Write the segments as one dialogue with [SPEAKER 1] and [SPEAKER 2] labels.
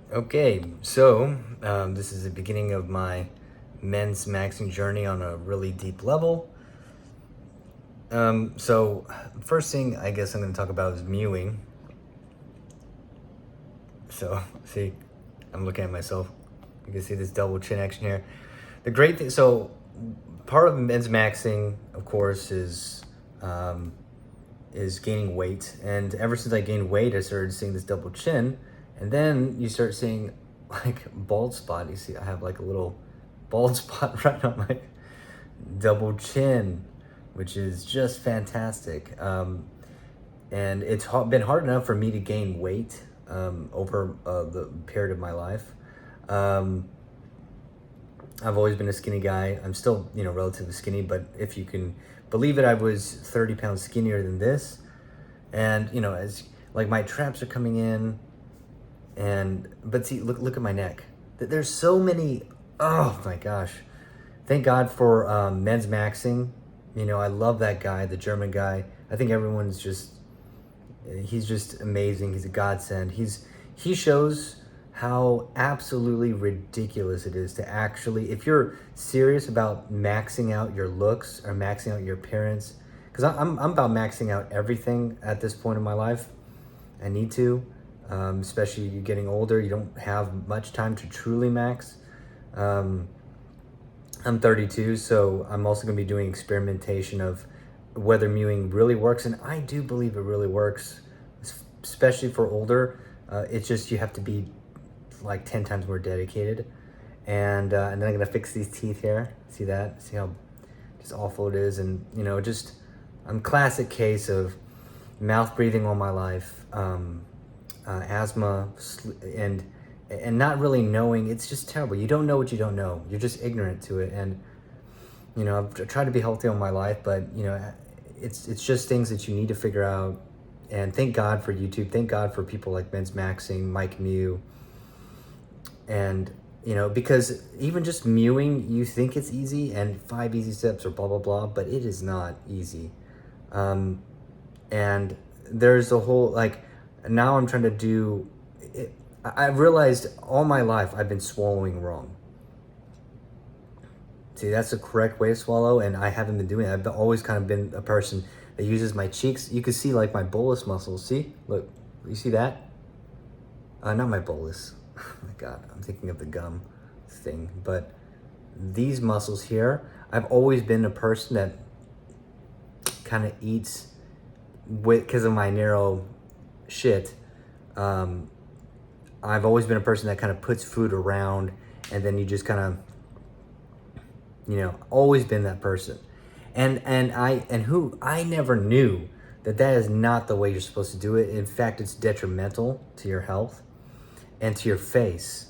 [SPEAKER 1] Okay, so this is the beginning of my men's maxing journey on a really deep level. So first thing I guess I'm going to talk about is mewing. So see, I'm looking at myself. You can see this double chin action here. The great thing, so part of men's maxing, of course, is gaining weight. And ever since I gained weight, I started seeing this double chin. And then you start seeing like bald spot. You see, I have like a little bald spot right on my double chin, which is just fantastic. And it's been hard enough for me to gain weight over the period of my life. Um, I've always been a skinny guy. I'm still, relatively skinny, but if you can believe it, I was 30 pounds skinnier than this. And, as like my traps are coming in, but see, look at my neck. There's so many, oh my gosh. Thank God for men's maxing. I love that guy, the German guy. I think he's just amazing. He's a godsend. He shows how absolutely ridiculous it is to actually, if you're serious about maxing out your looks or maxing out your appearance, because I'm about maxing out everything at this point in my life. I need to, especially you getting older. You don't have much time to truly max. I'm 32, so I'm also going to be doing experimentation of whether mewing really works, and I do believe it really works, especially for older. It's just you have to be like 10 times more dedicated, and then I'm gonna fix these teeth here. See that? See how just awful it is, and just I'm classic case of mouth breathing all my life, asthma, and not really knowing. It's just terrible. You don't know what you don't know. You're just ignorant to it. And I've tried to be healthy all my life, but it's just things that you need to figure out. And thank God for YouTube. Thank God for people like Men's Maxing, Mike Mew, and because even just mewing, you think it's easy and 5 easy steps or blah blah blah, but it is not easy. And there's a whole now I'm trying to do it. I've realized all my life I've been swallowing wrong. See, that's the correct way to swallow, and I haven't been doing it. I've always kind of been a person that uses my cheeks. You can see like my bolus muscles. See, look, you see that? Not my bolus. Oh my God, I'm thinking of the gum thing. But these muscles here, I've always been a person that kind of eats because of my narrow shit. I've always been a person that kind of puts food around, and then you just kind of, always been that person. And I never knew that is not the way you're supposed to do it. In fact, it's detrimental to your health and to your face.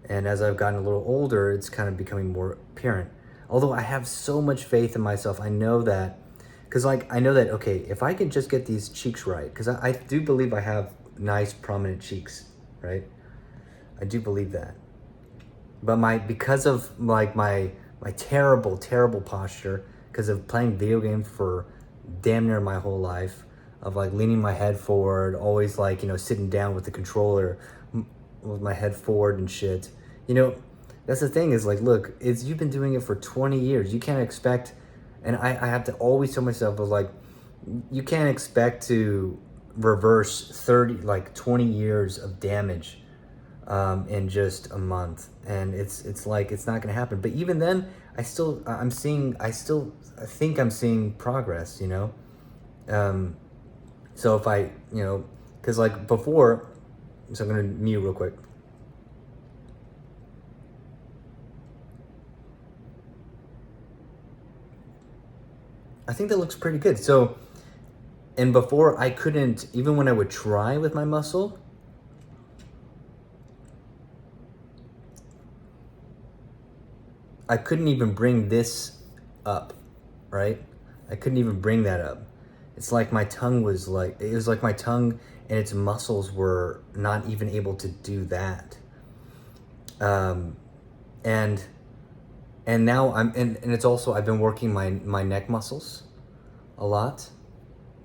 [SPEAKER 1] And as I've gotten a little older, it's kind of becoming more apparent. Although I have so much faith in myself, I know that, because I know that, okay, if I can just get these cheeks right, because I do believe I have nice prominent cheeks, right? I do believe that. But because of my terrible posture, because of playing video games for damn near my whole life, of leaning my head forward, always sitting down with the controller with my head forward and shit. That's the thing is look, you've been doing it for 20 years. You can't expect, and I have to always tell myself, you can't expect to reverse 20 years of damage in just a month, and it's not gonna happen. But even then, I still think I'm seeing progress. So if because before, so I'm gonna mute real quick. I think that looks pretty good. So, and before I couldn't, even when I would try with my muscle, I couldn't even bring this up, right? I couldn't even bring that up. It's like my tongue was it was like my tongue and its muscles were not even able to do that. And now and it's also, I've been working my neck muscles a lot.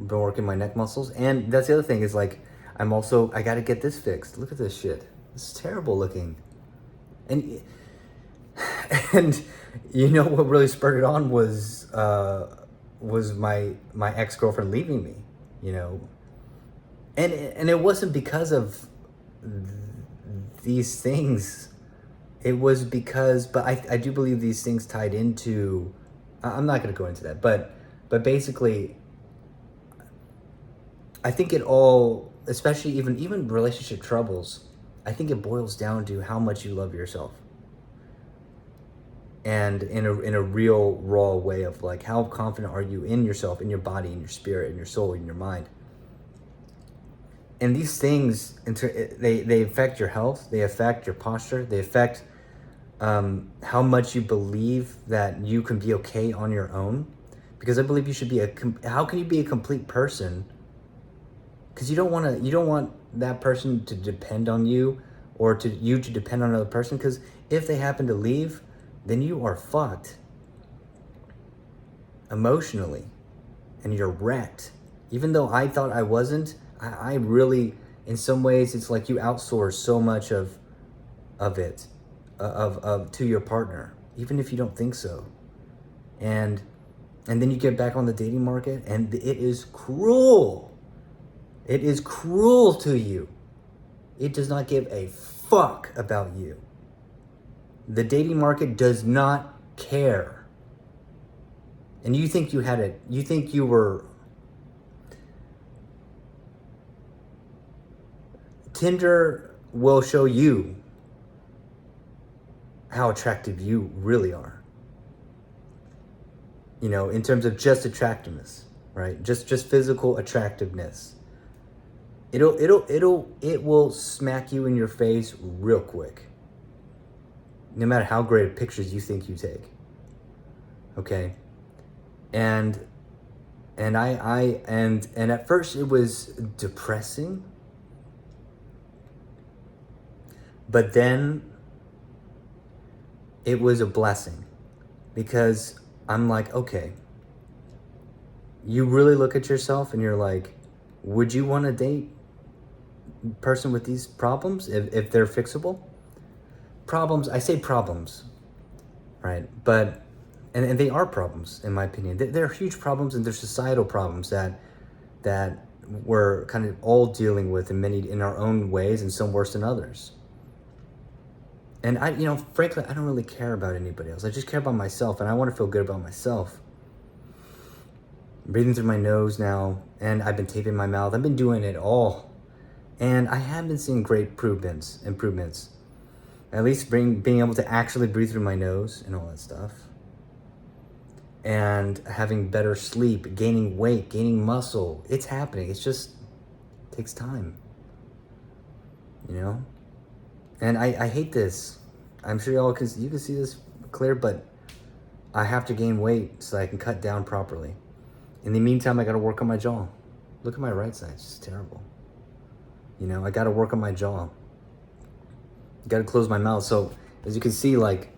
[SPEAKER 1] I've been working my neck muscles. And that's the other thing is I got to get this fixed. Look at this shit. It's terrible looking. And and you know what really spurred it on was my ex-girlfriend leaving me, you know. And it wasn't because of these things. It was because, but I do believe these things tied into, I'm not going to go into that, but basically, I think it all, especially even relationship troubles, I think it boils down to how much you love yourself. And in a real raw way of like, how confident are you in yourself, in your body, in your spirit, in your soul, in your mind. And these things, they affect your health, they affect your posture, they affect how much you believe that you can be okay on your own. Because I believe you should be how can you be a complete person? Because you don't want that person to depend on you, or to depend on another person. Because if they happen to leave, then you are fucked emotionally, and you're wrecked. Even though I thought I wasn't, I really, in some ways, it's like you outsource so much of it, to your partner, even if you don't think so. And then you get back on the dating market, and it is cruel. It is cruel to you. It does not give a fuck about you. The dating market does not care. And you think you had it. You think you were. Tinder will show you how attractive you really are. You know, in terms of just attractiveness, right? Just physical attractiveness. It will smack you in your face real quick. No matter how great of pictures you think you take. Okay? And at first it was depressing. But then it was a blessing, because I'm like, okay, you really look at yourself and you're like, would you want to date a person with these problems if they're fixable? Problems, I say problems, right? But, and they are problems, in my opinion. They're huge problems, and they're societal problems that we're kind of all dealing with in our own ways, and some worse than others. And frankly, I don't really care about anybody else. I just care about myself, and I want to feel good about myself. I'm breathing through my nose now, and I've been taping my mouth. I've been doing it all. And I have been seeing great improvements. At least being able to actually breathe through my nose and all that stuff. And having better sleep, gaining weight, gaining muscle. It's happening. It takes time. You know? And I hate this. I'm sure you can see this clear, but I have to gain weight so I can cut down properly. In the meantime, I got to work on my jaw. Look at my right side. It's just terrible. You know, I got to work on my jaw. Got to close my mouth. So as you can see, like,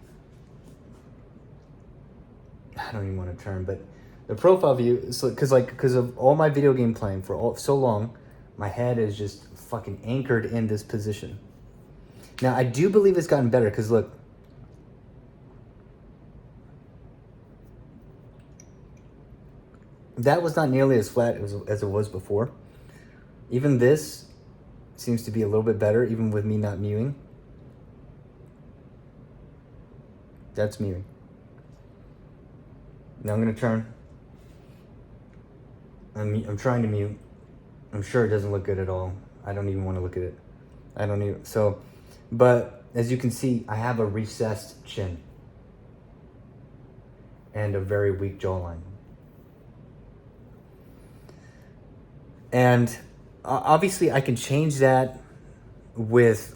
[SPEAKER 1] I don't even want to turn, but the profile view, because of all my video game playing for so long, my head is just fucking anchored in this position. Now, I do believe it's gotten better, because look, that was not nearly as flat as it was before. Even this seems to be a little bit better, even with me not mewing. That's mewing. Now I'm going to turn. I'm trying to mute. I'm sure it doesn't look good at all. I don't even want to look at it. I don't even. So, but as you can see, I have a recessed chin and a very weak jawline. And obviously I can change that with,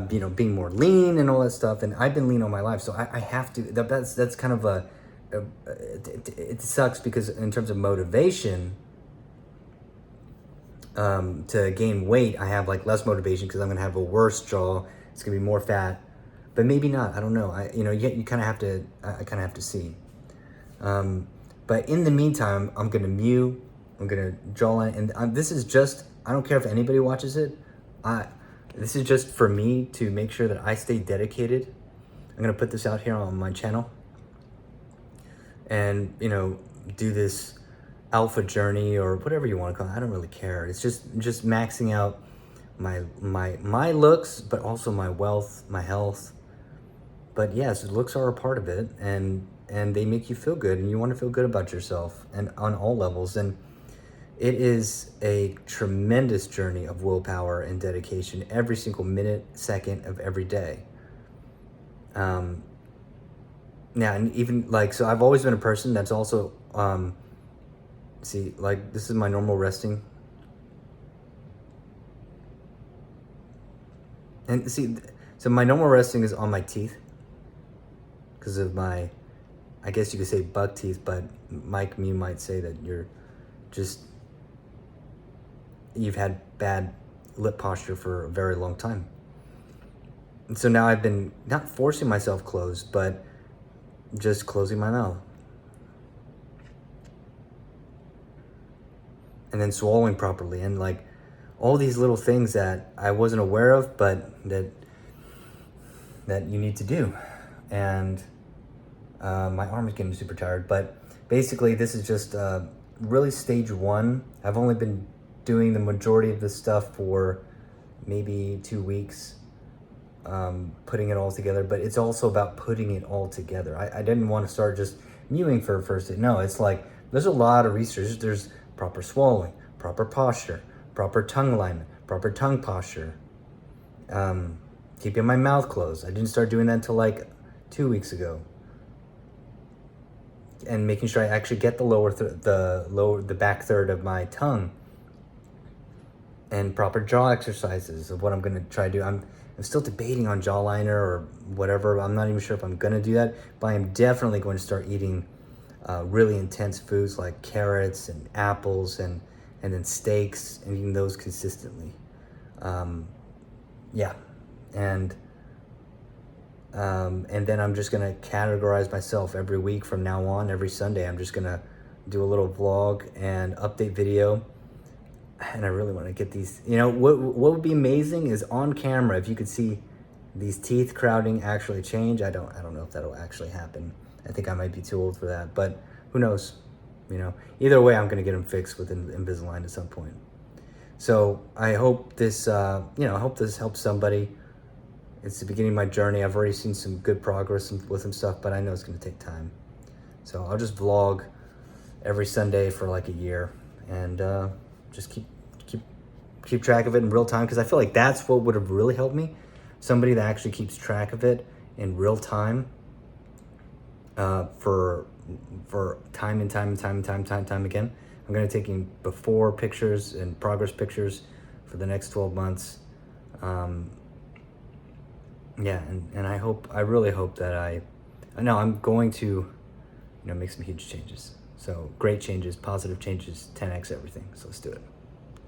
[SPEAKER 1] being more lean and all that stuff. And I've been lean all my life. So I have to, that's kind of it sucks, because in terms of motivation, to gain weight, I have like less motivation, because I'm going to have a worse jaw. It's going to be more fat, but maybe not. I don't know. You kind of have to, I kind of have to see. But in the meantime, I'm going to mew. I'm going to jawline. And this is just, I don't care if anybody watches it. This is just for me to make sure that I stay dedicated. I'm gonna put this out here on my channel, and do this alpha journey or whatever you want to call it. I don't really care. It's just maxing out my looks, but also my wealth, my health. But yes, looks are a part of it, and they make you feel good, and you want to feel good about yourself, and on all levels. And it is a tremendous journey of willpower and dedication every single minute, second of every day. Now, and even like, so I've always been a person that's also, see, like, this is my normal resting. And see, so my normal resting is on my teeth because of my, I guess you could say buck teeth, but Mike, you might say that you've had bad lip posture for a very long time. And so now I've been not forcing myself closed, but just closing my mouth. And then swallowing properly, and like all these little things that I wasn't aware of, but that you need to do. And my arm is getting super tired, but basically this is just really stage one. I've only been doing the majority of this stuff for maybe 2 weeks, putting it all together, but it's also about putting it all together. I didn't want to start just mewing for first day. No, it's like there's a lot of research. There's proper swallowing, proper posture, proper tongue alignment, proper tongue posture, keeping my mouth closed. I didn't start doing that until like 2 weeks ago. And making sure I actually get the back third of my tongue, and proper jaw exercises of what I'm gonna try to do. I'm still debating on jaw liner or whatever. I'm not even sure if I'm gonna do that, but I am definitely going to start eating really intense foods like carrots and apples and then steaks, and eating those consistently. Yeah, and then I'm just gonna categorize myself every week from now on. Every Sunday, I'm just gonna do a little vlog and update video. And I really want to get these. What would be amazing is on camera if you could see these teeth crowding actually change. I don't know if that'll actually happen. I think I might be too old for that, but who knows? Either way, I'm gonna get them fixed with Invisalign at some point. So I hope this, I hope this helps somebody. It's the beginning of my journey. I've already seen some good progress with some stuff, but I know it's gonna take time. So I'll just vlog every Sunday for like a year, and just keep track of it in real time, because I feel like that's what would have really helped me. Somebody that actually keeps track of it in real time, for time and time again. I'm gonna take before pictures and progress pictures for the next 12 months. Yeah, and I really hope that I know I'm going to, make some huge changes. So great changes, positive changes, 10x everything. So let's do it.